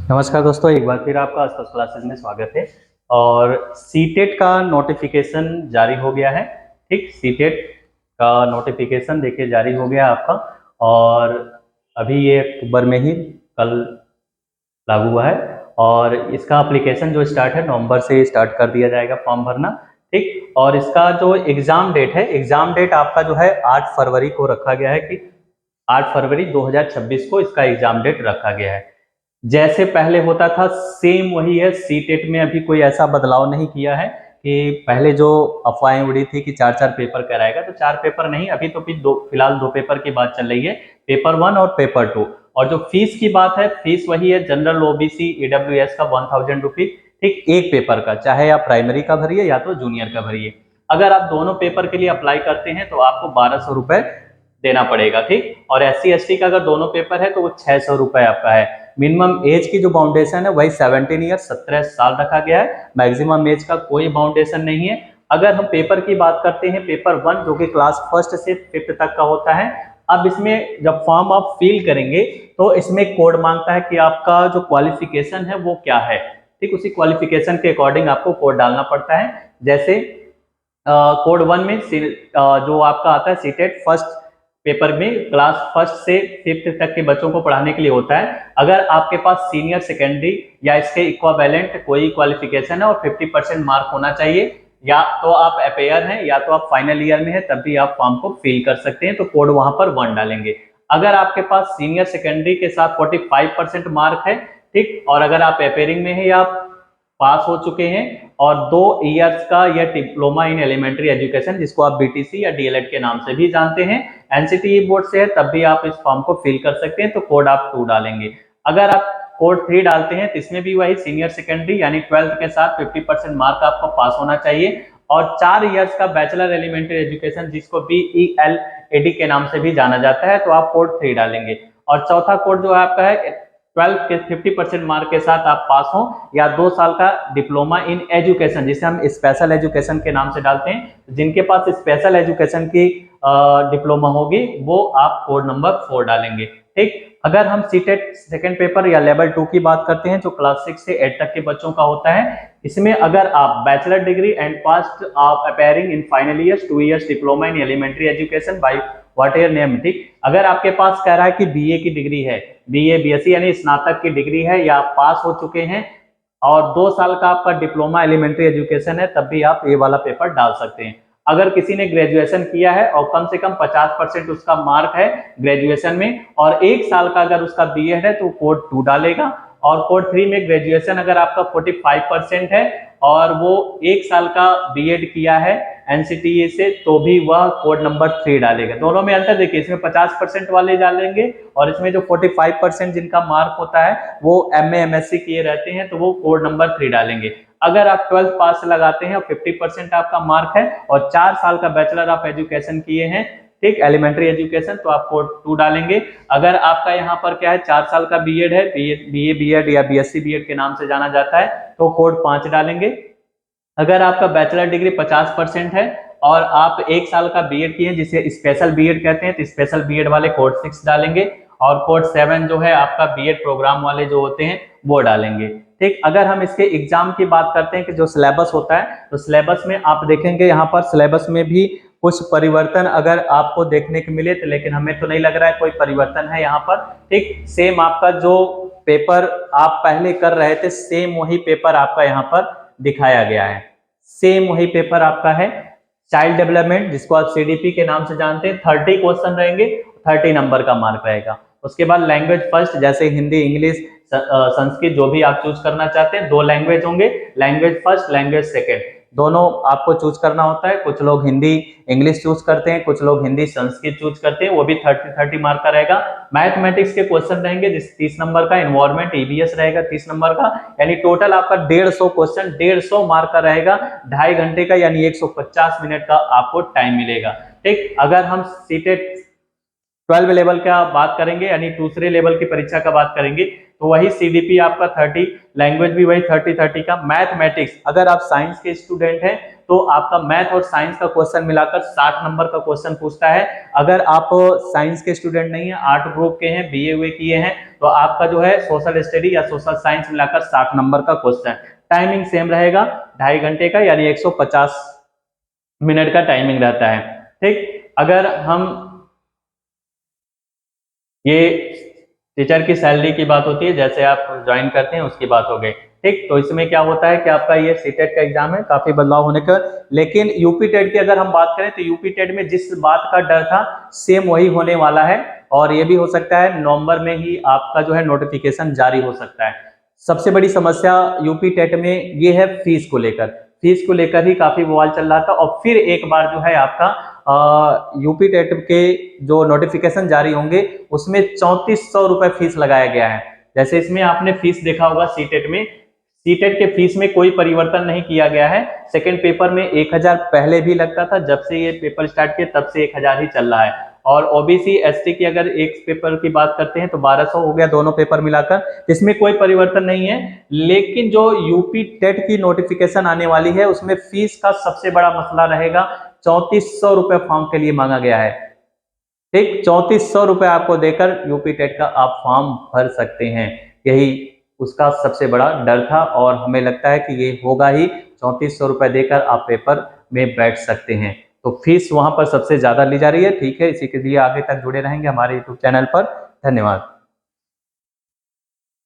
नमस्कार दोस्तों, एक बार फिर आपका आसपास क्लासेस में स्वागत है। और सीटेट का नोटिफिकेशन जारी हो गया है। ठीक, सीटेट का नोटिफिकेशन देखिए जारी हो गया आपका। और अभी ये अक्टूबर में ही कल लागू हुआ है। और इसका एप्लीकेशन जो स्टार्ट है नवंबर से स्टार्ट कर दिया जाएगा फॉर्म भरना। ठीक, और इसका जो एग्ज़ाम डेट है, एग्ज़ाम डेट आपका जो है 8 फरवरी को रखा गया है कि 8 फरवरी 2026 को इसका एग्ज़ाम डेट रखा गया है। जैसे पहले होता था सेम वही है। सीटेट में अभी कोई ऐसा बदलाव नहीं किया है कि पहले जो अफवाहें उड़ी थी कि 4-4 पेपर कराएगा, तो 4 पेपर नहीं, अभी तो फिलहाल 2 पेपर की बात चल रही है, पेपर 1 और पेपर 2। और जो फीस की बात है, फीस वही है जनरल ओबीसी ईडब्ल्यूएस का 1000 रुपीज। ठीक, एक पेपर का, चाहे आप प्राइमरी का भरिए या तो जूनियर का भरिए। अगर आप दोनों पेपर के लिए अप्लाई करते हैं तो आपको 1200 रुपए देना पड़ेगा। ठीक, और SC ST का अगर दोनों पेपर है तो वो 600 रुपए आपका है। मिनिमम एज की जो बाउंडेशन है वही 17 ईयर 17 साल रखा गया है। मैक्सिमम एज का कोई बाउंडेशन नहीं है। अगर हम पेपर की बात करते हैं, पेपर 1 जो कि क्लास 1 से 5th तक का होता है। अब इसमें जब फॉर्म आप फिल करेंगे तो इसमें कोड मांगता है कि आपका जो क्वालिफिकेशन है वो क्या है। ठीक, उसी क्वालिफिकेशन के अकॉर्डिंग आपको कोड डालना पड़ता है। जैसे कोड 1 में जो आपका आता है सीटेट फर्स्ट पेपर में क्लास 1 से 5th तक के बच्चों को पढ़ाने के लिए होता है। अगर आपके पास सीनियर सेकेंडरी या इसके इक्विवेलेंट कोई क्वालिफिकेशन है और 50% मार्क होना चाहिए, या तो आप अपेयर हैं या तो आप फाइनल ईयर में हैं, तब भी आप फॉर्म को फिल कर सकते हैं। तो कोड वहां पर 1 डालेंगे। अगर आपके पास सीनियर सेकेंडरी के साथ 45% मार्क है, ठीक, और अगर आप अपेयरिंग में है या पास हो चुके हैं और 2 इयर्स का या डिप्लोमा इन एलिमेंट्री एजुकेशन, जिसको आप BTC या DLED के नाम से भी जानते हैं, NCTE बोर्ड से है, तब भी आप इस फॉर्म को फिल कर सकते हैं। तो कोड आप 2 डालेंगे। अगर आप कोड 3 डालते हैं तो इसमें भी वही सीनियर सेकेंडरी यानी 12th के साथ 50% मार्क आपको पास होना चाहिए और 4 इयर्स का बैचलर एलिमेंट्री एजुकेशन, जिसको BELAD के नाम से भी जाना जाता है, तो आप कोड 3 डालेंगे। और चौथा कोड जो है आपका है 12 के 50% मार्क के साथ आप पास हो या 2 साल का डिप्लोमा इन एजुकेशन, जिसे हम स्पेशल एजुकेशन के नाम से डालते हैं। जिनके पास स्पेशल एजुकेशन की डिप्लोमा होगी वो आप कोड नंबर 4 डालेंगे। ठीक, अगर हम सीटेट सेकेंड पेपर या लेवल 2 की बात करते हैं जो क्लास 6 से 8 तक के बच्चों का होता है, इसमें अगर आप बैचलर डिग्री एंड पास्ट आप appearing in final years 2 years diploma in elementary education by what year name. ठीक, अगर आपके पास कह रहा है कि BA की डिग्री है, BA BSc यानी स्नातक की डिग्री है या आप पास हो चुके हैं और 2 साल का आपका डिप्लोमा एलिमेंट्री एजुकेशन है, तब भी आप ये वाला पेपर डाल सकते हैं। अगर किसी ने ग्रेजुएशन किया है और कम से कम 50% उसका मार्क है ग्रेजुएशन में और 1 साल का अगर उसका BEd है तो कोड 2 डालेगा। और कोड 3 में ग्रेजुएशन अगर आपका 45% है और वो 1 साल का BEd किया है NCTE से, तो भी वह कोड नंबर 3 डालेगा। दोनों में अंतर देखिए, इसमें 50% वाले डालेंगे और इसमें जो 45% जिनका मार्क होता है वो MA MSc किए रहते हैं, तो वो कोड नंबर 3 डालेंगे। अगर आप 12th पास लगाते हैं और 50% आपका मार्क है और 4 साल का बैचलर ऑफ एजुकेशन किए हैं, ठीक, एलिमेंट्री एजुकेशन, तो आप कोड 2 डालेंगे। अगर आपका यहाँ पर क्या है 4 साल का BEd है, BA BEd या BSc BEd के नाम से जाना जाता है, तो कोड 5 डालेंगे। अगर आपका बैचलर डिग्री 50% है और आप 1 साल का BEd किए हैं जिसे स्पेशल BEd कहते हैं, तो स्पेशल BEd वाले कोड 6 डालेंगे। और कोड 7 जो है आपका BEd प्रोग्राम वाले जो होते हैं वो डालेंगे। ठीक, अगर हम इसके एग्जाम की बात करते हैं कि जो सिलेबस होता है, तो सिलेबस में आप देखेंगे यहाँ पर सिलेबस में भी कुछ परिवर्तन अगर आपको देखने को मिले, तो लेकिन हमें तो नहीं लग रहा है कोई परिवर्तन है यहाँ पर। ठीक, सेम आपका जो पेपर आप पहले कर रहे थे सेम वही पेपर आपका यहाँ पर दिखाया गया है। सेम वही पेपर आपका है। चाइल्ड डेवलपमेंट, जिसको आप CDP के नाम से जानते हैं, 30 क्वेश्चन रहेंगे, 30 नंबर का मार्क रहेगा। उसके बाद लैंग्वेज फर्स्ट, जैसे हिंदी इंग्लिश संस्कृत जो भी आप चूज करना चाहते हैं, 2 लैंग्वेज होंगे, लैंग्वेज फर्स्ट लैंग्वेज सेकेंड, दोनों आपको चूज करना होता है। कुछ लोग हिंदी इंग्लिश चूज करते हैं, कुछ लोग हिंदी संस्कृत चूज करते हैं, वो भी 30 मार्क का रहेगा। मैथमेटिक्स के क्वेश्चन रहेंगे जिस 30 नंबर का, एनवायरमेंट EVS रहेगा 30 नंबर का, यानी टोटल आपका 150 क्वेश्चन 150 मार्क का रहेगा। 2.5 घंटे का यानी 150 मिनट का आपको टाइम मिलेगा। ठीक, अगर हम सीटेट 12 लेवल का बात करेंगे यानी दूसरे लेवल की परीक्षा का बात करेंगे, तो वही CDP आपका 30, लैंग्वेज भी वही 30 का। मैथमेटिक्स, अगर आप साइंस के स्टूडेंट हैं तो आपका मैथ और साइंस का क्वेश्चन मिलाकर 60 नंबर का क्वेश्चन पूछता है। अगर आप साइंस के स्टूडेंट नहीं है, आर्ट ग्रुप के हैं, BA किए हैं, तो आपका जो है सोशल स्टडी या सोशल साइंस मिलाकर 60 नंबर का क्वेश्चन। टाइमिंग सेम रहेगा, 2.5 घंटे का, यानी 150 मिनट का टाइमिंग रहता है। ठीक, अगर हम ये टीचर की सैलरी की बात होती है, जैसे आप ज्वाइन करते हैं उसकी बात हो गई। ठीक, तो इसमें क्या होता है कि आपका ये सीटेट का एग्जाम है, काफी बदलाव होने का। लेकिन यूपी टेट की अगर हम बात करें तो यूपी टेट में जिस बात का डर था सेम वही होने वाला है, और ये भी हो सकता है नवंबर में ही आपका जो है नोटिफिकेशन जारी हो सकता है। सबसे बड़ी समस्या यूपी टेट में ये है फीस को लेकर, फीस को लेकर ही काफी बवाल चल रहा था। और फिर एक बार जो है आपका यूपी टेट के जो नोटिफिकेशन जारी होंगे उसमें 3400 रुपए फीस लगाया गया है। जैसे इसमें आपने फीस देखा होगा सीटेट में, सीटेट के फीस में कोई परिवर्तन नहीं किया गया है। सेकंड पेपर में 1000 पहले भी लगता था, जब से ये पेपर स्टार्ट किया तब से 1000 ही चल रहा है। और ओबीसी एसटी की अगर एक पेपर की बात करते हैं तो 1200 हो गया दोनों पेपर मिलाकर, इसमें कोई परिवर्तन नहीं है। लेकिन जो यूपी टेट की नोटिफिकेशन आने वाली है उसमें फीस का सबसे बड़ा मसला रहेगा। 3400 रुपए फॉर्म के लिए मांगा गया है। ठीक, 3400 रुपए आपको देकर यूपी टेट का आप फॉर्म भर सकते हैं, यही उसका सबसे बड़ा डर था। और हमें लगता है कि ये होगा ही, 3400 रुपए देकर आप पेपर में बैठ सकते हैं। तो फीस वहां पर सबसे ज्यादा ली जा रही है। ठीक है, इसी के लिए आगे तक जुड़े रहेंगे हमारे यूट्यूब चैनल पर। धन्यवाद।